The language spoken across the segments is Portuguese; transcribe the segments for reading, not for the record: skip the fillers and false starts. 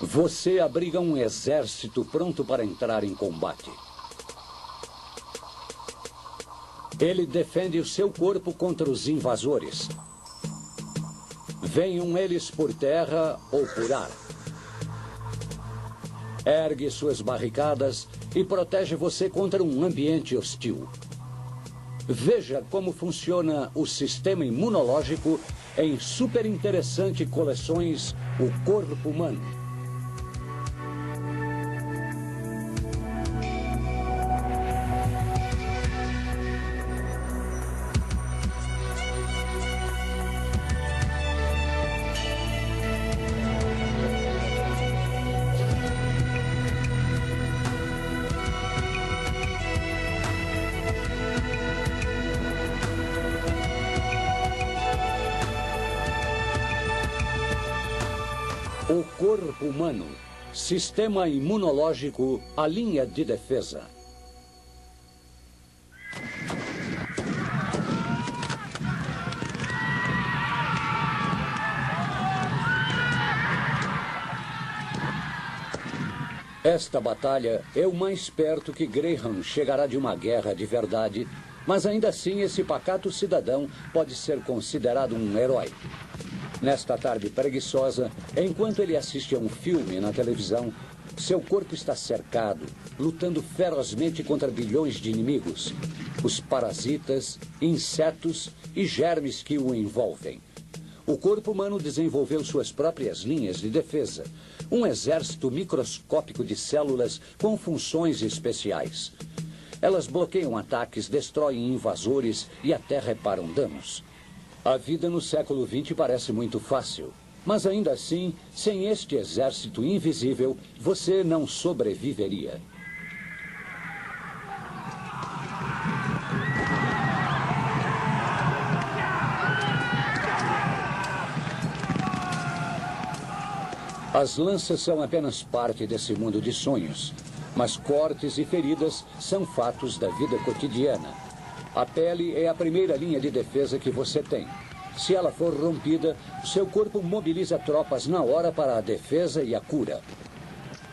Você abriga um exército pronto para entrar em combate. Ele defende o seu corpo contra os invasores. Venham eles por terra ou por ar. Ergue suas barricadas e protege você contra um ambiente hostil. Veja como funciona o sistema imunológico em super interessante coleções O Corpo Humano. O corpo humano, sistema imunológico, a linha de defesa. Esta batalha é o mais perto que Graham chegará de uma guerra de verdade, mas ainda assim esse pacato cidadão pode ser considerado um herói. Nesta tarde preguiçosa, enquanto ele assiste a um filme na televisão, seu corpo está cercado, lutando ferozmente contra bilhões de inimigos, os parasitas, insetos e germes que o envolvem. O corpo humano desenvolveu suas próprias linhas de defesa, um exército microscópico de células com funções especiais. Elas bloqueiam ataques, destroem invasores e até reparam danos. A vida no século XX parece muito fácil, mas ainda assim, sem este exército invisível, você não sobreviveria. As lanças são apenas parte desse mundo de sonhos, mas cortes e feridas são fatos da vida cotidiana. A pele é a primeira linha de defesa que você tem. Se ela for rompida, seu corpo mobiliza tropas na hora para a defesa e a cura.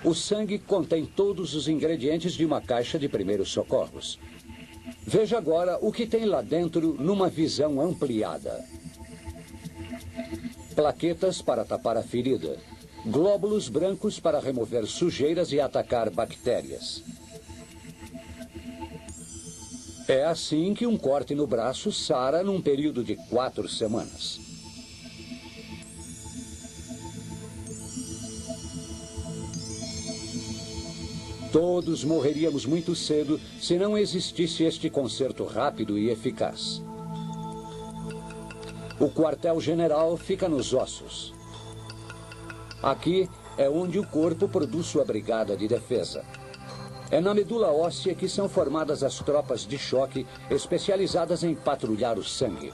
O sangue contém todos os ingredientes de uma caixa de primeiros socorros. Veja agora o que tem lá dentro numa visão ampliada. Plaquetas para tapar a ferida. Glóbulos brancos para remover sujeiras e atacar bactérias. É assim que um corte no braço sara num período de 4 semanas. Todos morreríamos muito cedo se não existisse este conserto rápido e eficaz. O quartel-general fica nos ossos. Aqui é onde o corpo produz sua brigada de defesa. É na medula óssea que são formadas as tropas de choque especializadas em patrulhar o sangue.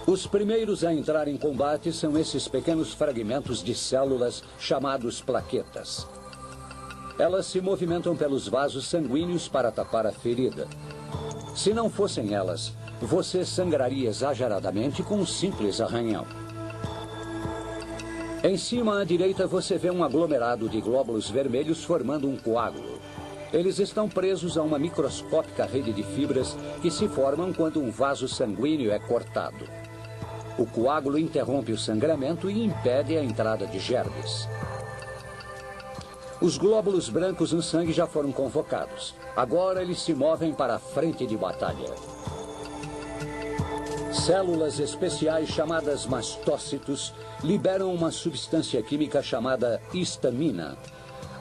Os primeiros a entrar em combate são esses pequenos fragmentos de células chamados plaquetas. Elas se movimentam pelos vasos sanguíneos para tapar a ferida. Se não fossem elas, você sangraria exageradamente com um simples arranhão. Em cima à direita você vê um aglomerado de glóbulos vermelhos formando um coágulo. Eles estão presos a uma microscópica rede de fibras que se formam quando um vaso sanguíneo é cortado. O coágulo interrompe o sangramento e impede a entrada de germes. Os glóbulos brancos no sangue já foram convocados. Agora eles se movem para a frente de batalha. Células especiais chamadas mastócitos liberam uma substância química chamada histamina.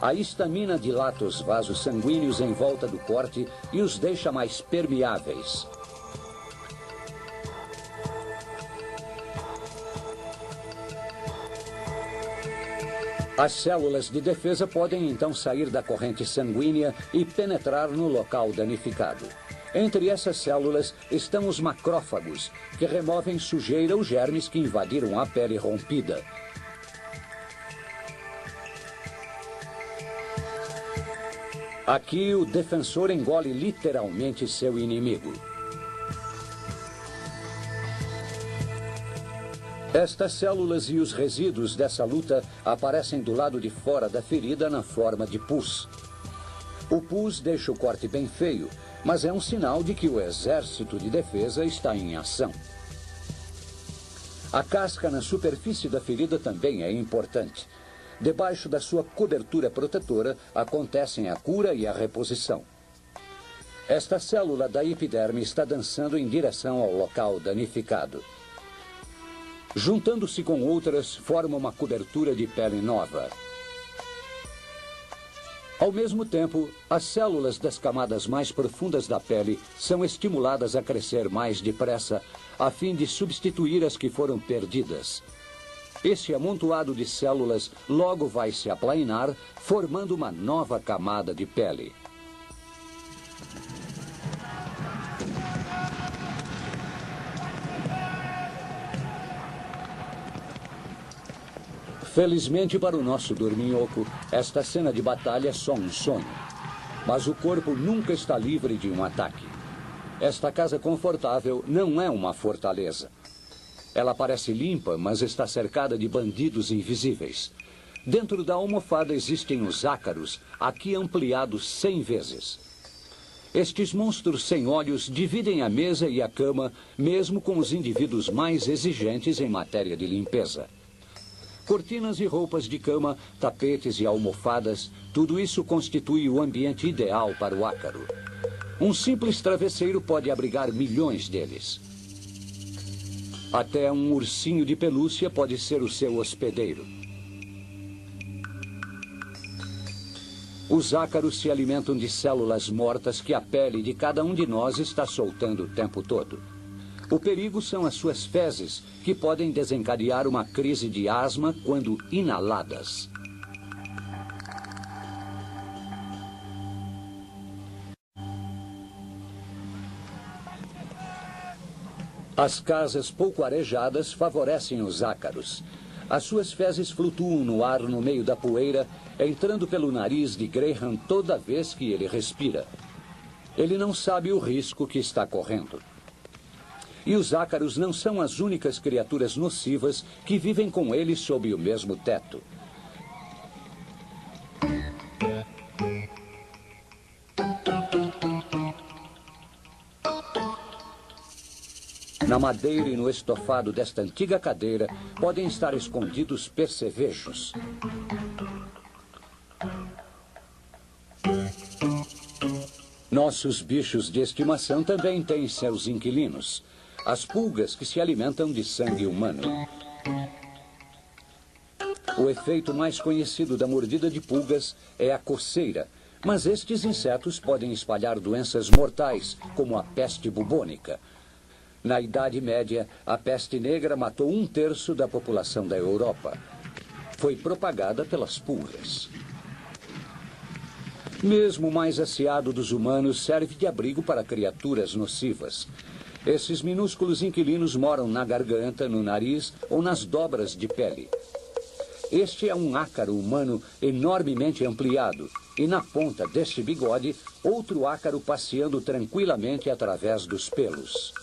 A histamina dilata os vasos sanguíneos em volta do corte e os deixa mais permeáveis. As células de defesa podem então sair da corrente sanguínea e penetrar no local danificado. Entre essas células estão os macrófagos, que removem sujeira ou germes que invadiram a pele rompida. Aqui o defensor engole literalmente seu inimigo. Estas células e os resíduos dessa luta aparecem do lado de fora da ferida na forma de pus. O pus deixa o corte bem feio, mas é um sinal de que o exército de defesa está em ação. A casca na superfície da ferida também é importante. Debaixo da sua cobertura protetora acontecem a cura e a reposição. Esta célula da epiderme está dançando em direção ao local danificado. Juntando-se com outras, forma uma cobertura de pele nova. Ao mesmo tempo, as células das camadas mais profundas da pele são estimuladas a crescer mais depressa, a fim de substituir as que foram perdidas. Esse amontoado de células logo vai se aplainar, formando uma nova camada de pele. Felizmente para o nosso dorminhoco, esta cena de batalha é só um sonho. Mas o corpo nunca está livre de um ataque. Esta casa confortável não é uma fortaleza. Ela parece limpa, mas está cercada de bandidos invisíveis. Dentro da almofada existem os ácaros, aqui ampliados 100 vezes. Estes monstros sem olhos dividem a mesa e a cama, mesmo com os indivíduos mais exigentes em matéria de limpeza. Cortinas e roupas de cama, tapetes e almofadas, tudo isso constitui o ambiente ideal para o ácaro. Um simples travesseiro pode abrigar milhões deles. Até um ursinho de pelúcia pode ser o seu hospedeiro. Os ácaros se alimentam de células mortas que a pele de cada um de nós está soltando o tempo todo. O perigo são as suas fezes, que podem desencadear uma crise de asma quando inaladas. As casas pouco arejadas favorecem os ácaros. As suas fezes flutuam no ar no meio da poeira, entrando pelo nariz de Graham toda vez que ele respira. Ele não sabe o risco que está correndo. E os ácaros não são as únicas criaturas nocivas que vivem com ele sob o mesmo teto. Na madeira e no estofado desta antiga cadeira podem estar escondidos percevejos. Nossos bichos de estimação também têm seus inquilinos. As pulgas que se alimentam de sangue humano. O efeito mais conhecido da mordida de pulgas é a coceira, mas estes insetos podem espalhar doenças mortais, como a peste bubônica. Na Idade Média, a peste negra matou 1/3 da população da Europa. Foi propagada pelas pulgas. Mesmo o mais aciado dos humanos serve de abrigo para criaturas nocivas. Esses minúsculos inquilinos moram na garganta, no nariz ou nas dobras de pele. Este é um ácaro humano enormemente ampliado, e na ponta deste bigode, outro ácaro passeando tranquilamente através dos pelos.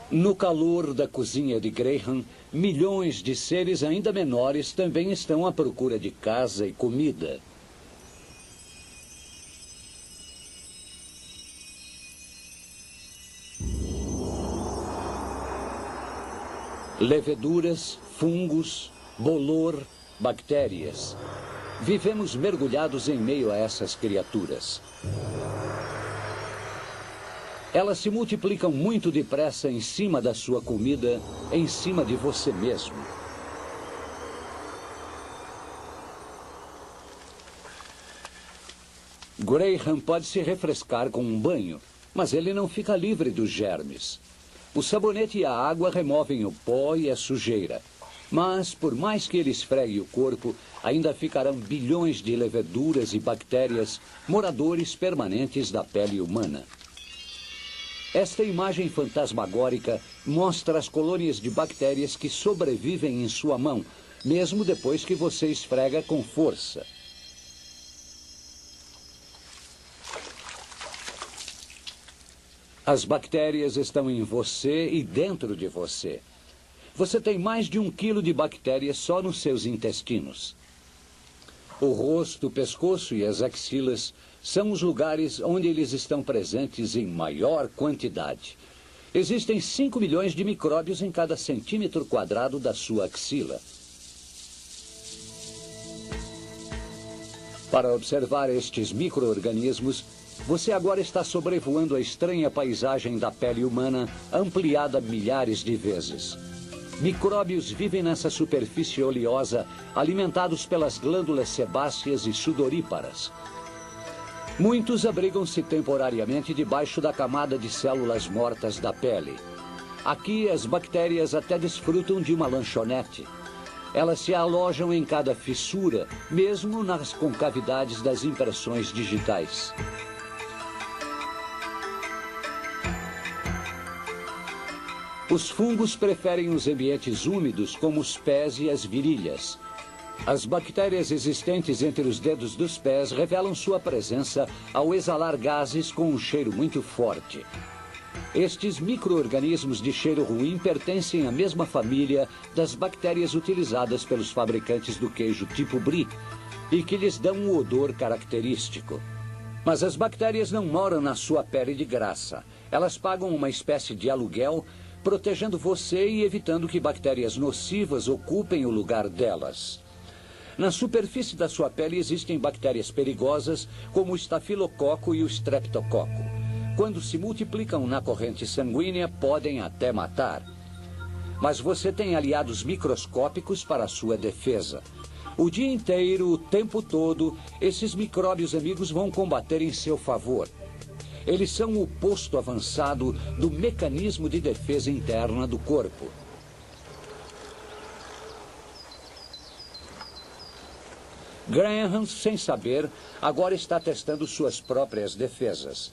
No calor da cozinha de Graham, milhões de seres ainda menores também estão à procura de casa e comida. Leveduras, fungos, bolor, bactérias. Vivemos mergulhados em meio a essas criaturas. Elas se multiplicam muito depressa em cima da sua comida, em cima de você mesmo. Graham pode se refrescar com um banho, mas ele não fica livre dos germes. O sabonete e a água removem o pó e a sujeira. Mas, por mais que ele esfregue o corpo, ainda ficarão bilhões de leveduras e bactérias, moradores permanentes da pele humana. Esta imagem fantasmagórica mostra as colônias de bactérias que sobrevivem em sua mão, mesmo depois que você esfrega com força. As bactérias estão em você e dentro de você. Você tem mais de 1 quilo de bactérias só nos seus intestinos. O rosto, o pescoço e as axilas são os lugares onde eles estão presentes em maior quantidade. Existem 5 milhões de micróbios em cada centímetro quadrado da sua axila. Para observar estes micro-organismos, você agora está sobrevoando a estranha paisagem da pele humana, ampliada milhares de vezes. Micróbios vivem nessa superfície oleosa, alimentados pelas glândulas sebáceas e sudoríparas. Muitos abrigam-se temporariamente debaixo da camada de células mortas da pele. Aqui, as bactérias até desfrutam de uma lanchonete. Elas se alojam em cada fissura, mesmo nas concavidades das impressões digitais. Os fungos preferem os ambientes úmidos, como os pés e as virilhas. As bactérias existentes entre os dedos dos pés revelam sua presença ao exalar gases com um cheiro muito forte. Estes micro-organismos de cheiro ruim pertencem à mesma família das bactérias utilizadas pelos fabricantes do queijo tipo brie e que lhes dão um odor característico. Mas as bactérias não moram na sua pele de graça. Elas pagam uma espécie de aluguel, protegendo você e evitando que bactérias nocivas ocupem o lugar delas. Na superfície da sua pele existem bactérias perigosas, como o estafilococo e o streptococo. Quando se multiplicam na corrente sanguínea, podem até matar. Mas você tem aliados microscópicos para a sua defesa. O dia inteiro, o tempo todo, esses micróbios amigos vão combater em seu favor. Eles são o posto avançado do mecanismo de defesa interna do corpo. Graham, sem saber, agora está testando suas próprias defesas.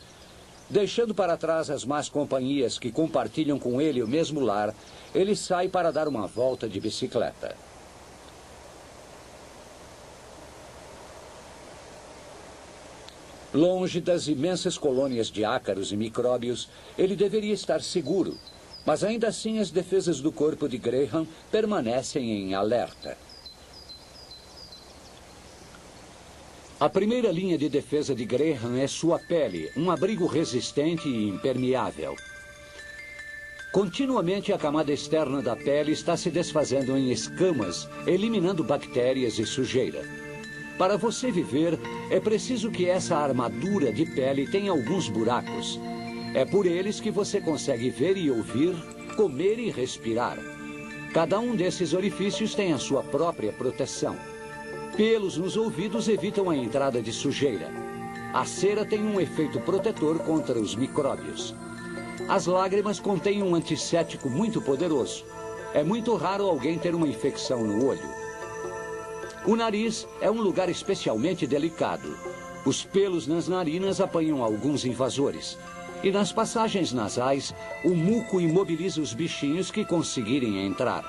Deixando para trás as más companhias que compartilham com ele o mesmo lar, ele sai para dar uma volta de bicicleta. Longe das imensas colônias de ácaros e micróbios, ele deveria estar seguro, mas ainda assim as defesas do corpo de Graham permanecem em alerta. A primeira linha de defesa de Graham é sua pele, um abrigo resistente e impermeável. Continuamente a camada externa da pele está se desfazendo em escamas, eliminando bactérias e sujeira. Para você viver, é preciso que essa armadura de pele tenha alguns buracos. É por eles que você consegue ver e ouvir, comer e respirar. Cada um desses orifícios tem a sua própria proteção. Pelos nos ouvidos evitam a entrada de sujeira. A cera tem um efeito protetor contra os micróbios. As lágrimas contêm um antisséptico muito poderoso. É muito raro alguém ter uma infecção no olho. O nariz é um lugar especialmente delicado. Os pelos nas narinas apanham alguns invasores. E nas passagens nasais, o muco imobiliza os bichinhos que conseguirem entrar.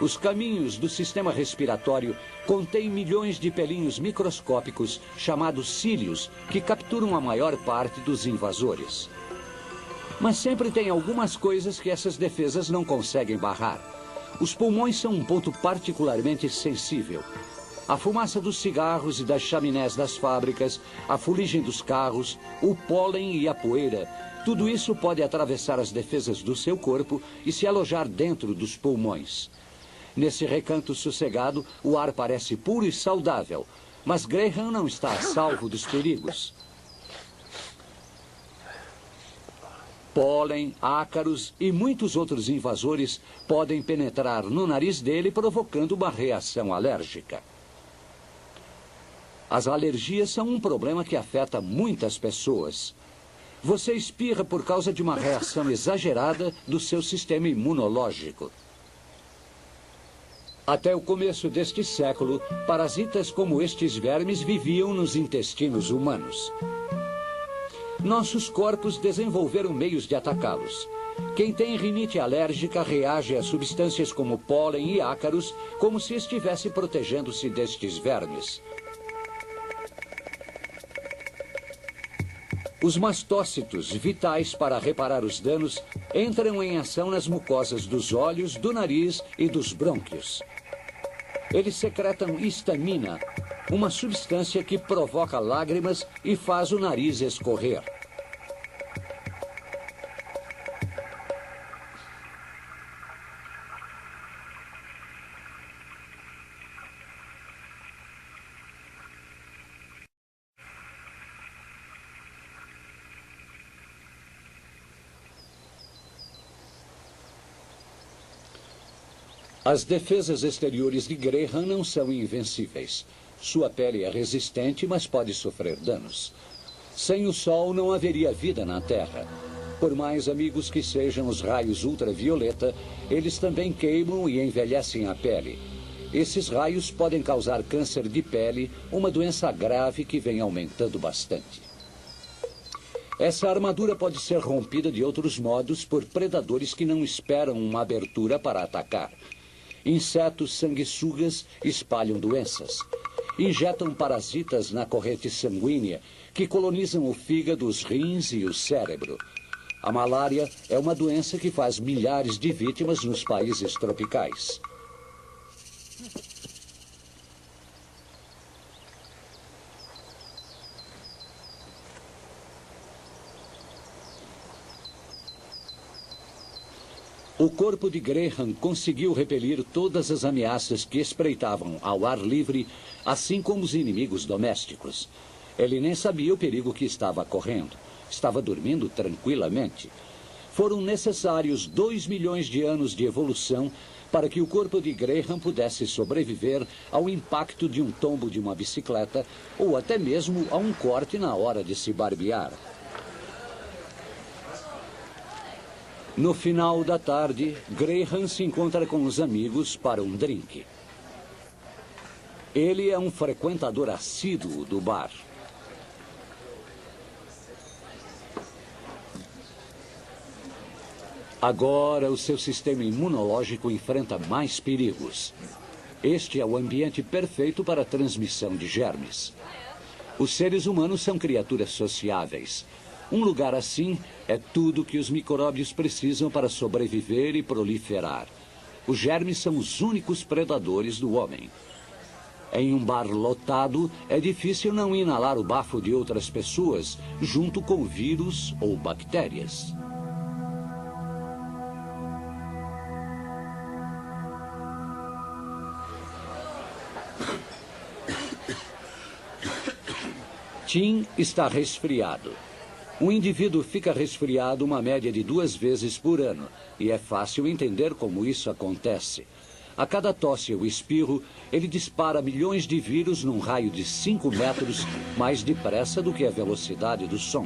Os caminhos do sistema respiratório contêm milhões de pelinhos microscópicos chamados cílios, que capturam a maior parte dos invasores. Mas sempre tem algumas coisas que essas defesas não conseguem barrar. Os pulmões são um ponto particularmente sensível. A fumaça dos cigarros e das chaminés das fábricas, a fuligem dos carros, o pólen e a poeira, tudo isso pode atravessar as defesas do seu corpo e se alojar dentro dos pulmões. Nesse recanto sossegado, o ar parece puro e saudável, mas Graham não está a salvo dos perigos. Pólen, ácaros e muitos outros invasores podem penetrar no nariz dele, provocando uma reação alérgica. As alergias são um problema que afeta muitas pessoas. Você espirra por causa de uma reação exagerada do seu sistema imunológico. Até o começo deste século, parasitas como estes vermes viviam nos intestinos humanos. Nossos corpos desenvolveram meios de atacá-los. Quem tem rinite alérgica reage a substâncias como pólen e ácaros, como se estivesse protegendo-se destes vermes. Os mastócitos, vitais para reparar os danos, entram em ação nas mucosas dos olhos, do nariz e dos brônquios. Eles secretam histamina, uma substância que provoca lágrimas e faz o nariz escorrer. As defesas exteriores de Graham não são invencíveis. Sua pele é resistente, mas pode sofrer danos. Sem o sol não haveria vida na Terra. Por mais amigos que sejam os raios ultravioleta, eles também queimam e envelhecem a pele. Esses raios podem causar câncer de pele, uma doença grave que vem aumentando bastante. Essa armadura pode ser rompida de outros modos por predadores que não esperam uma abertura para atacar. Insetos sanguessugas espalham doenças. Injetam parasitas na corrente sanguínea que colonizam o fígado, os rins e o cérebro. A malária é uma doença que faz milhares de vítimas nos países tropicais. O corpo de Graham conseguiu repelir todas as ameaças que espreitavam ao ar livre, assim como os inimigos domésticos. Ele nem sabia o perigo que estava correndo. Estava dormindo tranquilamente. Foram necessários 2 milhões de anos de evolução para que o corpo de Graham pudesse sobreviver ao impacto de um tombo de uma bicicleta ou até mesmo a um corte na hora de se barbear. No final da tarde, Graham se encontra com os amigos para um drink. Ele é um frequentador assíduo do bar. Agora, o seu sistema imunológico enfrenta mais perigos. Este é o ambiente perfeito para a transmissão de germes. Os seres humanos são criaturas sociáveis. Um lugar assim é tudo que os micróbios precisam para sobreviver e proliferar. Os germes são os únicos predadores do homem. Em um bar lotado, é difícil não inalar o bafo de outras pessoas, junto com vírus ou bactérias. Tim está resfriado. Um indivíduo fica resfriado uma média de 2 vezes por ano, e é fácil entender como isso acontece. A cada tosse ou espirro, ele dispara milhões de vírus num raio de 5 metros, mais depressa do que a velocidade do som.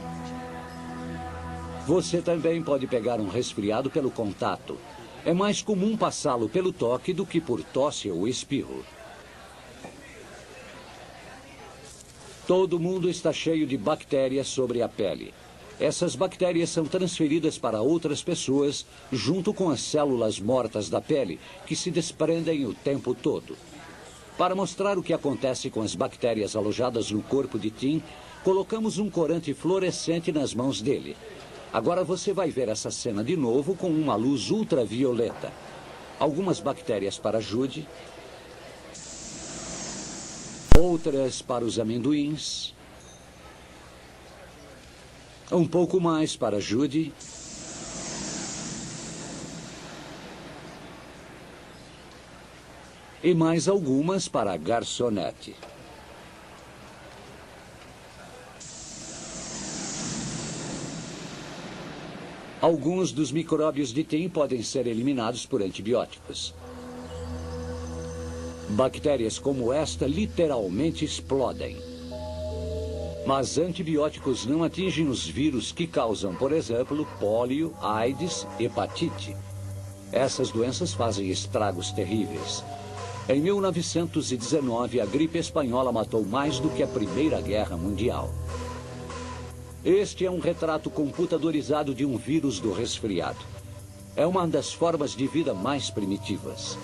Você também pode pegar um resfriado pelo contato. É mais comum passá-lo pelo toque do que por tosse ou espirro. Todo mundo está cheio de bactérias sobre a pele. Essas bactérias são transferidas para outras pessoas, junto com as células mortas da pele, que se desprendem o tempo todo. Para mostrar o que acontece com as bactérias alojadas no corpo de Tim, colocamos um corante fluorescente nas mãos dele. Agora você vai ver essa cena de novo com uma luz ultravioleta. Algumas bactérias para Judy, outras para os amendoins, um pouco mais para Judy, e mais algumas para a garçonete. Alguns dos micróbios de Tim podem ser eliminados por antibióticos. Bactérias como esta literalmente explodem. Mas antibióticos não atingem os vírus que causam, por exemplo, pólio, AIDS, hepatite. Essas doenças fazem estragos terríveis. Em 1919, a gripe espanhola matou mais do que a Primeira Guerra Mundial. Este é um retrato computadorizado de um vírus do resfriado. É uma das formas de vida mais primitivas.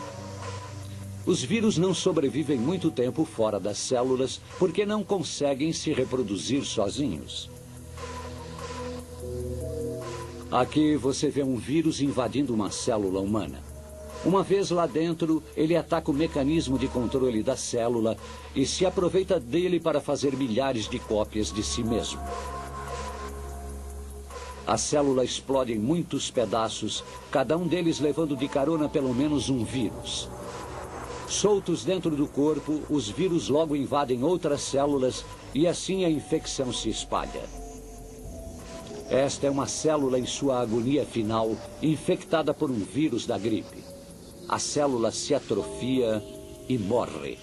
Os vírus não sobrevivem muito tempo fora das células porque não conseguem se reproduzir sozinhos. Aqui você vê um vírus invadindo uma célula humana. Uma vez lá dentro, ele ataca o mecanismo de controle da célula e se aproveita dele para fazer milhares de cópias de si mesmo. A célula explode em muitos pedaços, cada um deles levando de carona pelo menos um vírus. Soltos dentro do corpo, os vírus logo invadem outras células e assim a infecção se espalha. Esta é uma célula em sua agonia final, infectada por um vírus da gripe. A célula se atrofia e morre.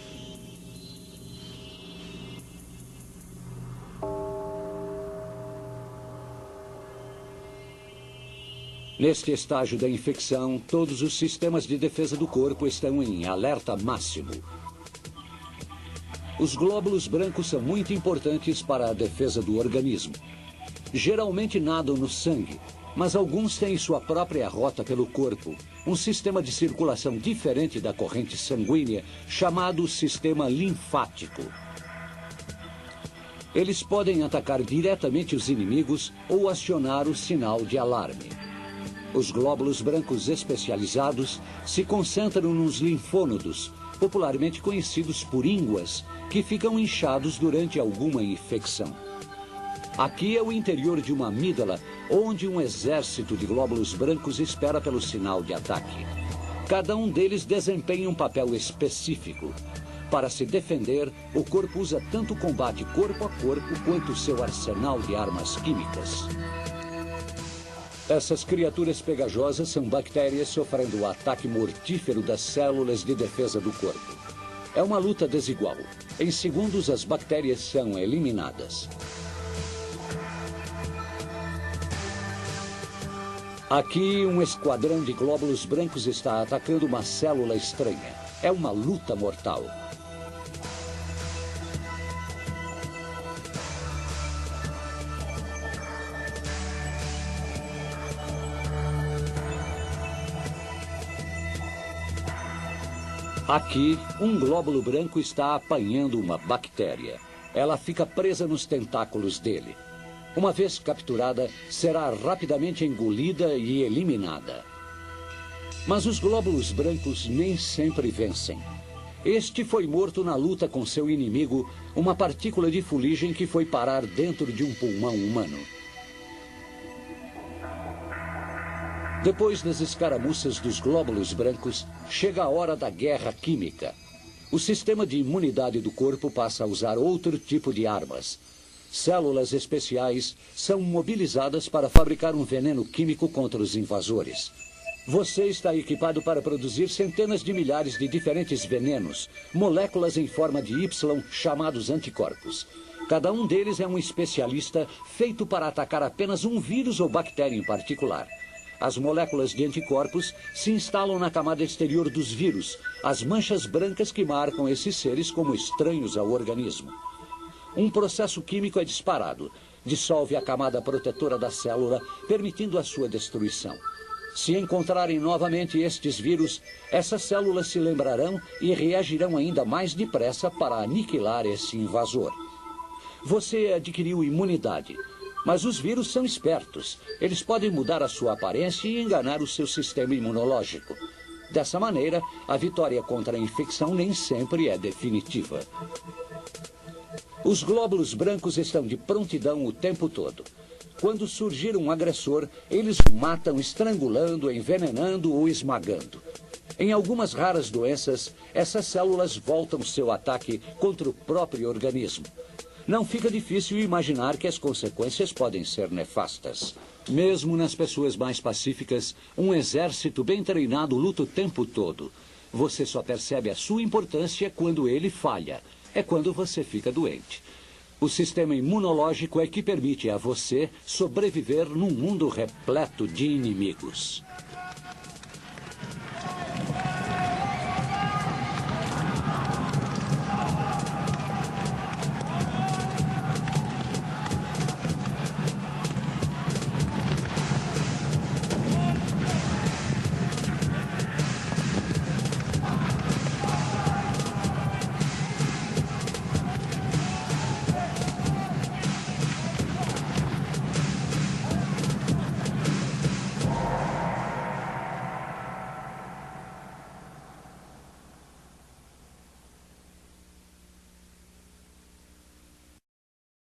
Neste estágio da infecção, todos os sistemas de defesa do corpo estão em alerta máximo. Os glóbulos brancos são muito importantes para a defesa do organismo. Geralmente nadam no sangue, mas alguns têm sua própria rota pelo corpo, um sistema de circulação diferente da corrente sanguínea, chamado sistema linfático. Eles podem atacar diretamente os inimigos ou acionar o sinal de alarme. Os glóbulos brancos especializados se concentram nos linfônodos, popularmente conhecidos por ínguas, que ficam inchados durante alguma infecção. Aqui é o interior de uma amígdala, onde um exército de glóbulos brancos espera pelo sinal de ataque. Cada um deles desempenha um papel específico. Para se defender, o corpo usa tanto o combate corpo a corpo quanto seu arsenal de armas químicas. Essas criaturas pegajosas são bactérias sofrendo o ataque mortífero das células de defesa do corpo. É uma luta desigual. Em segundos, as bactérias são eliminadas. Aqui, um esquadrão de glóbulos brancos está atacando uma célula estranha. É uma luta mortal. Aqui, um glóbulo branco está apanhando uma bactéria. Ela fica presa nos tentáculos dele. Uma vez capturada, será rapidamente engolida e eliminada. Mas os glóbulos brancos nem sempre vencem. Este foi morto na luta com seu inimigo, uma partícula de fuligem que foi parar dentro de um pulmão humano. Depois das escaramuças dos glóbulos brancos, chega a hora da guerra química. O sistema de imunidade do corpo passa a usar outro tipo de armas. Células especiais são mobilizadas para fabricar um veneno químico contra os invasores. Você está equipado para produzir centenas de milhares de diferentes venenos, moléculas em forma de Y chamados anticorpos. Cada um deles é um especialista feito para atacar apenas um vírus ou bactéria em particular. As moléculas de anticorpos se instalam na camada exterior dos vírus, as manchas brancas que marcam esses seres como estranhos ao organismo. Um processo químico é disparado, dissolve a camada protetora da célula, permitindo a sua destruição. Se encontrarem novamente estes vírus, essas células se lembrarão e reagirão ainda mais depressa para aniquilar esse invasor. Você adquiriu imunidade, mas os vírus são espertos. Eles podem mudar a sua aparência e enganar o seu sistema imunológico. Dessa maneira, a vitória contra a infecção nem sempre é definitiva. Os glóbulos brancos estão de prontidão o tempo todo. Quando surgir um agressor, eles o matam estrangulando, envenenando ou esmagando. Em algumas raras doenças, essas células voltam seu ataque contra o próprio organismo. Não fica difícil imaginar que as consequências podem ser nefastas. Mesmo nas pessoas mais pacíficas, um exército bem treinado luta o tempo todo. Você só percebe a sua importância quando ele falha. É quando você fica doente. O sistema imunológico é que permite a você sobreviver num mundo repleto de inimigos.